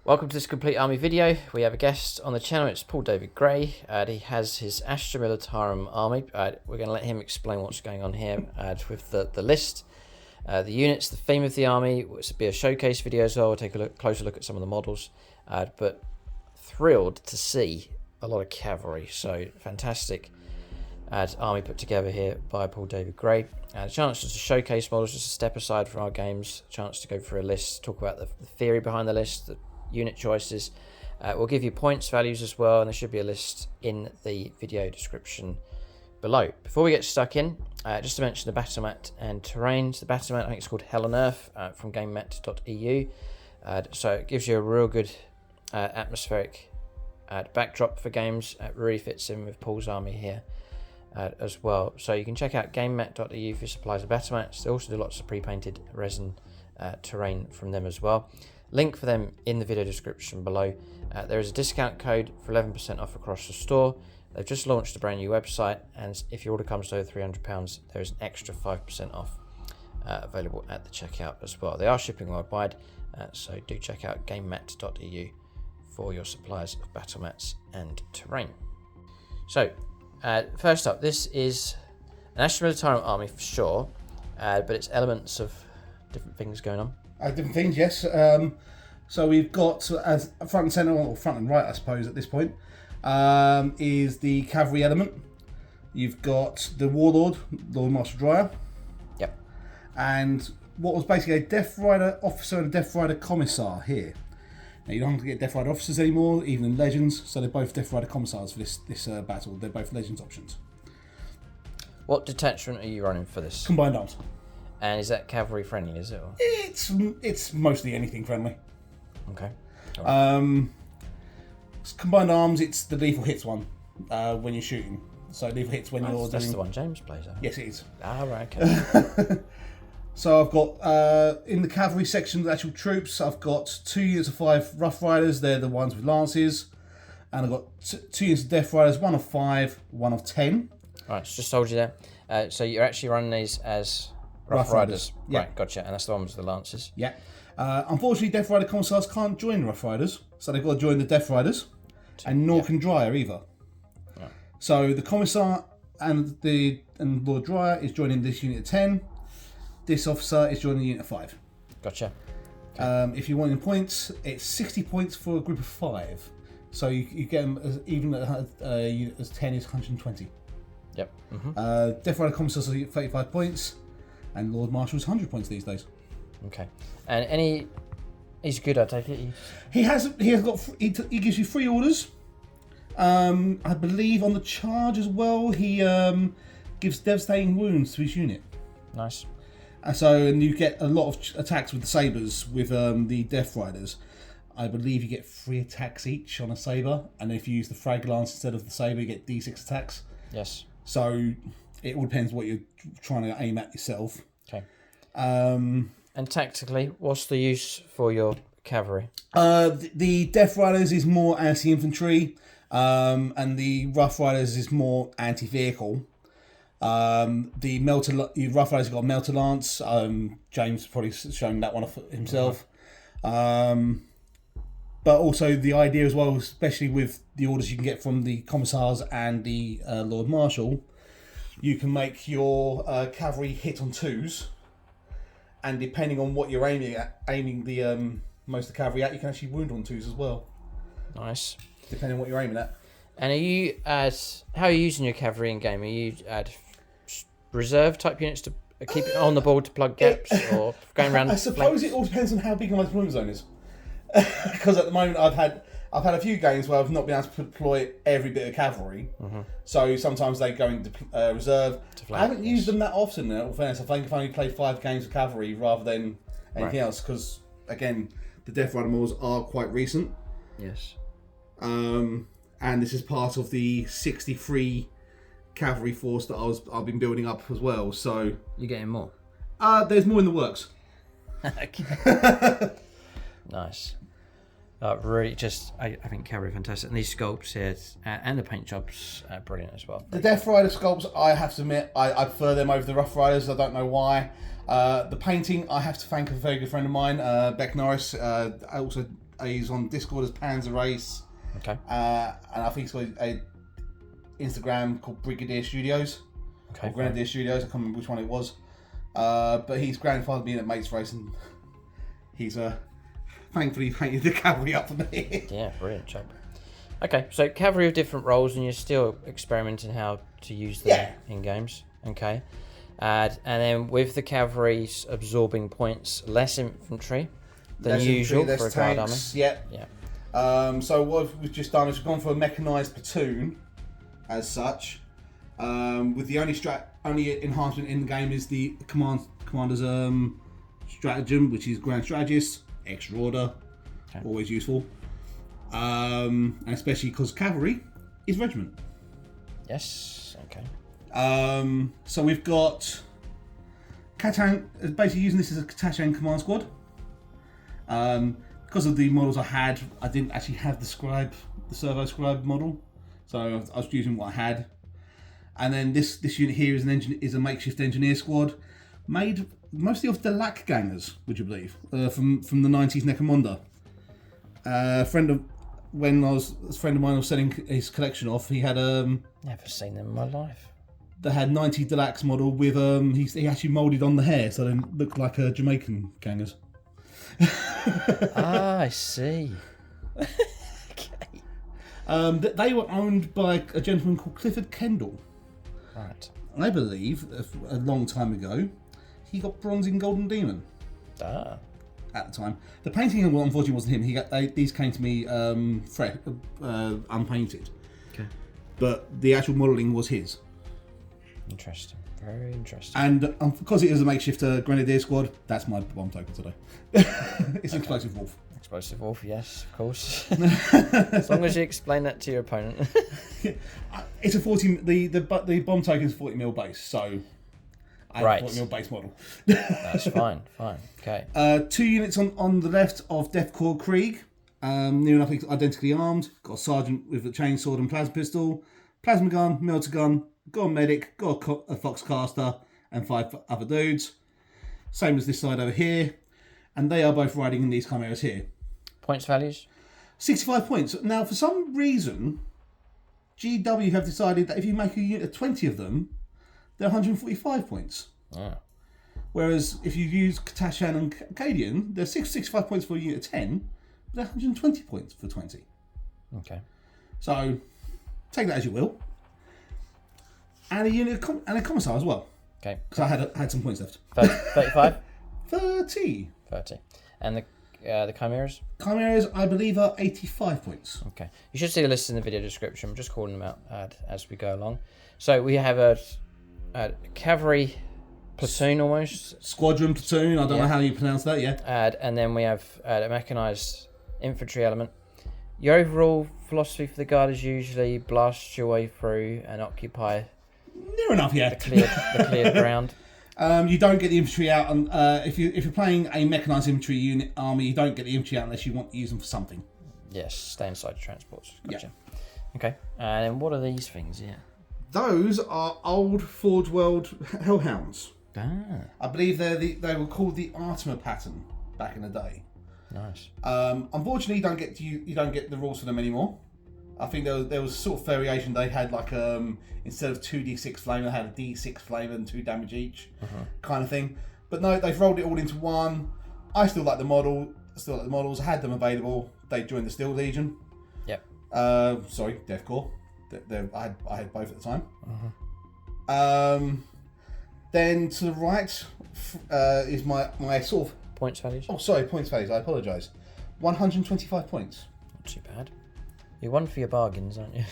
Welcome to this complete army video. We have a guest on the channel. It's Paul David Gray. He has his Astra Militarum army. We're going to let him explain what's going on here with the list, the units, the theme of the army. It will be a showcase video as well. We'll take a closer look at some of the models. But thrilled to see a lot of cavalry. So fantastic army put together here by Paul David Gray. A chance just to showcase models, just a step aside from our games. A chance to go through a list, talk about the theory behind the list, the unit choices. We'll give you points values as well, and there should be a list in the video description below. Before we get stuck in, just to mention the battle mat and terrains. The battle mat, I think it's called Hell on Earth from GameMat.eu. So it gives you a real good atmospheric backdrop for games. It really fits in with Paul's army here as well. So you can check out GameMat.eu for supplies of battle mats. They also do lots of pre-painted resin terrain from them as well. Link for them in the video description below. There is a discount code for 11% off across the store. They've just launched a brand new website, and if your order comes to over £300, there is an extra 5% off available at the checkout as well. They are shipping worldwide, so do check out GameMat.eu for your supplies of battle mats and terrain. So, first up, this is an Astra Militarum army for sure, but it's elements of different things going on. Different things, yes. So we've got as front and centre, or front and right, I suppose, at this point, is the cavalry element. You've got the Warlord, Lord Marshal Dreir. Yep. And what was basically a Death Rider officer and a Death Rider Commissar here. Now you don't have to get Death Rider officers anymore, even in Legends, so they're both Death Rider Commissars for this battle. They're both Legends options. What detachment are you running for this? Combined Arms. And is that cavalry friendly, is it? Or? It's mostly anything friendly. Okay. Right. Combined Arms, it's the lethal hits one when you're shooting. So lethal hits when you're doing... That's the one James plays, Yes, it is. Ah, right, okay. So I've got, in the cavalry section of the actual troops, I've got 2 units of 5 Rough Riders. They're the ones with lances. And I've got 2 units of Death Riders, 1 of 5, 1 of 10. Right, so just told you there. So you're actually running these as... Rough Riders. Yeah. Right, gotcha. And that's the one with the lances. Yeah. Unfortunately, Death Rider Commissars can't join the Rough Riders, so they've got to join the Death Riders, and nor can Dreir either. Yeah. So the Commissar and Lord Dreir is joining this unit of 10. This officer is joining the unit of 5. Gotcha. Okay. If you want in points, it's 60 points for a group of 5. So you get them even at a unit as 10 is 120. Yep. Mm-hmm. Death Rider Commissars are 35 points. And Lord Marshal's 100 points these days. Okay. And he's good, I take it. He gives you 3 orders. I believe on the charge as well. He gives devastating wounds to his unit. Nice. And you get a lot of attacks with the sabres with the Death Riders. I believe you get 3 attacks each on a sabre, and if you use the frag lance instead of the sabre, you get D6 attacks. Yes. So it all depends what you're trying to aim at yourself. Okay. And tactically, what's the use for your cavalry? The Death Riders is more anti-infantry, and the Rough Riders is more anti-vehicle. The Rough Riders have got a Melter Lance. James probably shown that one off himself. But also the idea as well, especially with the orders you can get from the Commissars and the Lord Marshal, you can make your cavalry hit on 2s, and depending on what you're aiming the most of the cavalry at, you can actually wound on 2s as well. Nice. Depending on what you're aiming at. And how are you using your cavalry in game? Are you reserve type units to keep it on the board to plug gaps, or going around? I suppose it all depends on how big my deployment zone is. Because at the moment I've had a few games where I've not been able to deploy every bit of cavalry, so sometimes they go into reserve. I haven't used them that often. In all fairness, I think I've only played 5 games of cavalry rather than anything else, because again, the Death Rider models are quite recent. Yes. And this is part of the 63 cavalry force that I've been building up as well. So you're getting more. There's more in the works. Nice. Really, I think cavalry fantastic, and these sculpts here and the paint jobs are brilliant as well. The Death Rider sculpts, I have to admit, I prefer them over the Rough Riders. I don't know why. The painting, I have to thank a very good friend of mine, Beck Norris. Also He's on Discord as Panzer Race. Okay. And I think he's got a Instagram called Brigadier Studios. Okay. Or Grenadier Studios. I can't remember which one it was. But he's grandfathered me in at Mates Race, and he's thankfully painted the cavalry up for me. Yeah, brilliant chap. Okay, so cavalry of different roles, and you're still experimenting how to use them in games. Okay. And then with the cavalry's absorbing points, less infantry than usual for a guard army. Yeah. Yeah. So what we've just done is we've gone for a mechanized platoon, as such. With the only enhancement in the game is the commander's stratagem, which is Grand Strategist, extra order, always useful. And especially because cavalry is regiment. Yes. Okay. So we've got Catachan, basically using this as a Catachan command squad. Because of the models I had, I didn't actually have the servo scribe model, so I was using what I had. And then this unit here is a makeshift engineer squad, made mostly of DETACHMENT gangers, would you believe, from the 90s Necromunda. A friend of mine was selling his collection off. He had Never seen them in my life. They had 90 Deluxe model with he actually moulded on the hair, so they looked like Jamaican gangers. I see. Okay. They were owned by a gentleman called Clifford Kendall. Right. I believe a long time ago he got bronze in Golden Demon. Ah. At the time, the painting unfortunately wasn't him. These came to me unpainted. Okay. But the actual modelling was his. Interesting. Very interesting. And because it is a makeshift Grenadier squad, that's my bomb token today. It's an explosive wolf. Explosive wolf, yes, of course. As long as you explain that to your opponent. It's a 40. The bomb token is 40 mil base, so I have a 40 mil base model. That's fine. Okay. 2 units on the left of Death Corps Krieg, near enough identically armed. Got a sergeant with a chainsword and plasma pistol, plasma gun, melter gun. Got a medic, got a foxcaster, and 5 other dudes. Same as this side over here. And they are both riding in these chimeras here. Points values? 65 points. Now, for some reason, GW have decided that if you make a unit of 20 of them, they're 145 points. Yeah. Whereas if you use Catachan and Acadian, they're 65 points for a unit of 10, but they're 120 points for 20. Okay. So, take that as you will. And a unit and a Commissar as well. Okay. Because I had some points left. 35? 30. 30. And the chimeras? Chimeras, I believe, are 85 points. Okay. You should see the list in the video description. I'm just calling them out as we go along. So we have a cavalry platoon almost. Squadron platoon, I don't know how you pronounce that, yeah. And then we have a mechanized infantry element. Your overall philosophy for the guard is usually blast your way through and occupy near enough, yeah. the cleared ground. You don't get the infantry out, and if you're playing a mechanized infantry unit army, you don't get the infantry out unless you want to use them for something. Yes, stay inside the transports. Gotcha. Yeah. Okay. And what are these things? Yeah. Those are old Forge World Hellhounds. Ah. I believe they were called the Artemis pattern back in the day. Nice. Unfortunately, you don't get the rules for them anymore. I think there was sort of variation. They had like instead of 2d6 flame, they had a d6 flame and 2 damage each, kind of thing. But no, they've rolled it all into one. I still like the model. Still like the models. I had them available. They joined the Steel Legion. Yep. Sorry, Death Corps. I had both at the time. Then to the right is my sort of points values. Oh, sorry, points values. I apologise. 125 points. Not too bad. You're one for your bargains, aren't you?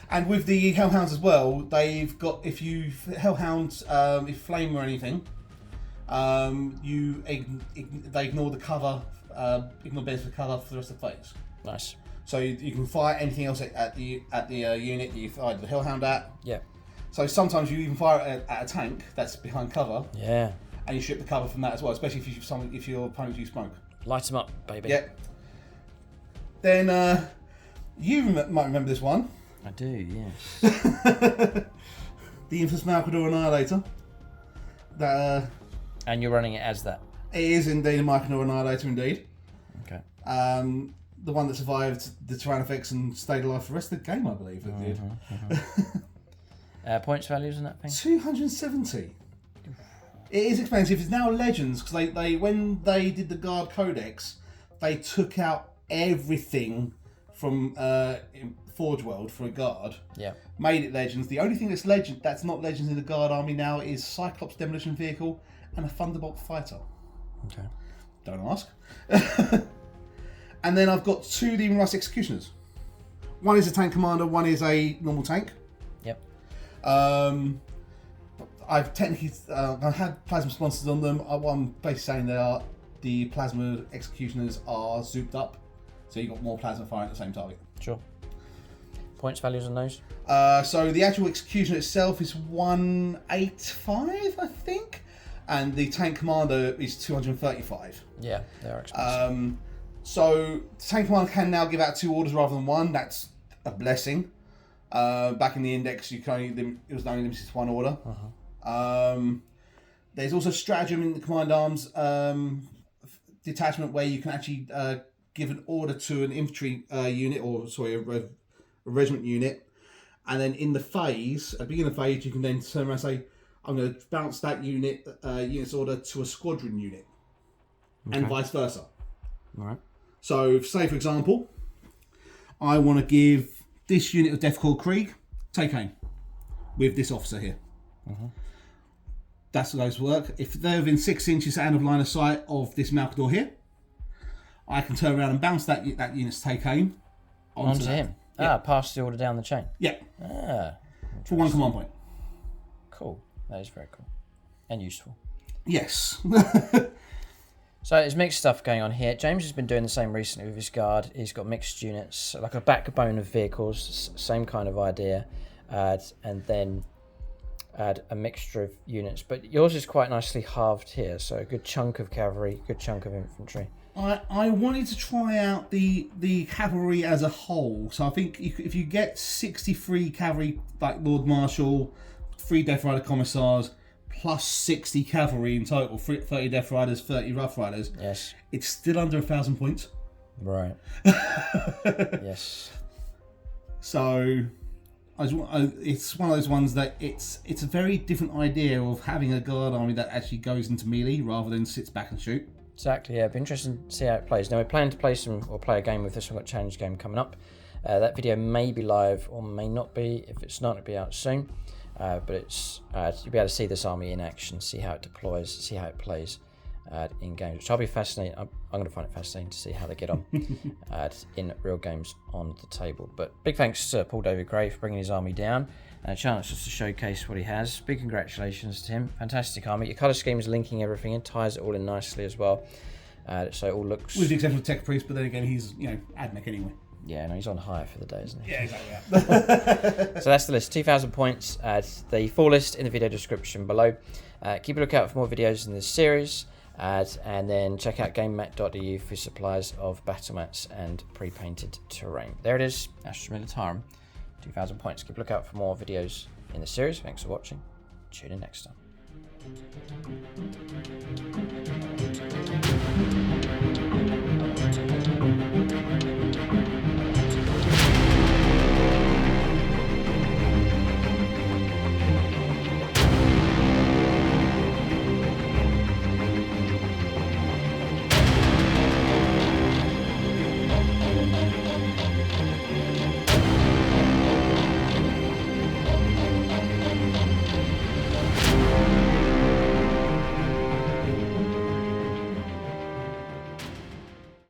And with the Hellhounds as well, they've got Hellhounds, if flame or anything, they ignore the cover, ignore benefit of cover for the rest of the phase. Nice. So you can fire anything else at the unit that you fired the Hellhound at. Yeah. So sometimes you even fire it at a tank that's behind cover. Yeah. And you strip the cover from that as well, especially if your opponents use smoke. Light them up, baby. Yep. Then you might remember this one. I do, yes. The infamous Malcador Annihilator. And you're running it as that? It is indeed a Malcador Annihilator, indeed. Okay. The one that survived the Terran effects and stayed alive for the rest of the game, I believe it did. Points values on that thing? 270. It is expensive. It's now Legends because they when they did the Guard Codex, they took out everything from Forge World for a Guard. Yeah. Made it Legends. The only thing that's not Legends in the Guard army now is Cyclops Demolition Vehicle and a Thunderbolt Fighter. Okay. Don't ask. And then I've got 2 Demon Russ Executioners. One is a tank commander, one is a normal tank. Yep. I've technically I had plasma sponsors on them. I'm basically saying the plasma executioners are zooped up, so you got more plasma firing at the same target. Sure. Points values on those? So the actual executioner itself is 185, I think, and the tank commander is 235. Yeah, they are expensive. So the tank commander can now give out 2 orders rather than 1. That's a blessing. Back in the index, it was only limited to 1 order. There's also stratagem in the command arms detachment where you can actually give an order to an infantry unit, or sorry, a regiment unit, and then in the phase, at the beginning of the phase, you can then turn around and say, I'm going to bounce that unit's order to a squadron unit, and vice versa. All right. So, say for example, I want to give this unit of Death Call Krieg, take aim with this officer here. That's how those work. If they're within 6 inches out of line of sight of this Malcador here, I can turn around and bounce that unit's take aim onto him. Yeah. Pass the order down the chain. Yeah. For 1 command point. Cool. That is very cool. And useful. Yes. So there's mixed stuff going on here. James has been doing the same recently with his Guard. He's got mixed units, like a backbone of vehicles, same kind of idea, and then add a mixture of units. But yours is quite nicely halved here, so a good chunk of cavalry, good chunk of infantry. I wanted to try out the cavalry as a whole. So I think if you get 63 cavalry, like Lord Marshal, 3 Death Rider Commissars, plus 60 cavalry in total, 30 Death Riders, 30 Rough Riders. Yes. It's still under 1,000 points. Right. Yes. So it's one of those ones that it's a very different idea of having a Guard army that actually goes into melee rather than sits back and shoot. Exactly, yeah. It'd be interesting to see how it plays. Now, we're planning to play play a game with this. We've got a challenge game coming up. That video may be live or may not be. If it's not, it'll be out soon. But it's you'll be able to see this army in action, see how it deploys, see how it plays in games, which I'll be fascinated. I'm going to find it fascinating to see how they get on in real games on the table. But big thanks to Paul David Gray for bringing his army down and a chance just to showcase what he has. Big congratulations to him. Fantastic army. Your colour scheme is linking everything in, ties it all in nicely as well. So it all looks... With the exception of Tech Priest, but then again, he's, AdMech anyway. Yeah, no, he's on hire for the day, isn't he? Yeah, exactly. So that's the list. 2,000 points. The full list in the video description below. Keep a lookout for more videos in this series. And then check out GameMat.eu for supplies of battle mats and pre-painted terrain. There it is, Astra Militarum, 2,000 points. Keep a lookout for more videos in the series. Thanks for watching. Tune in next time.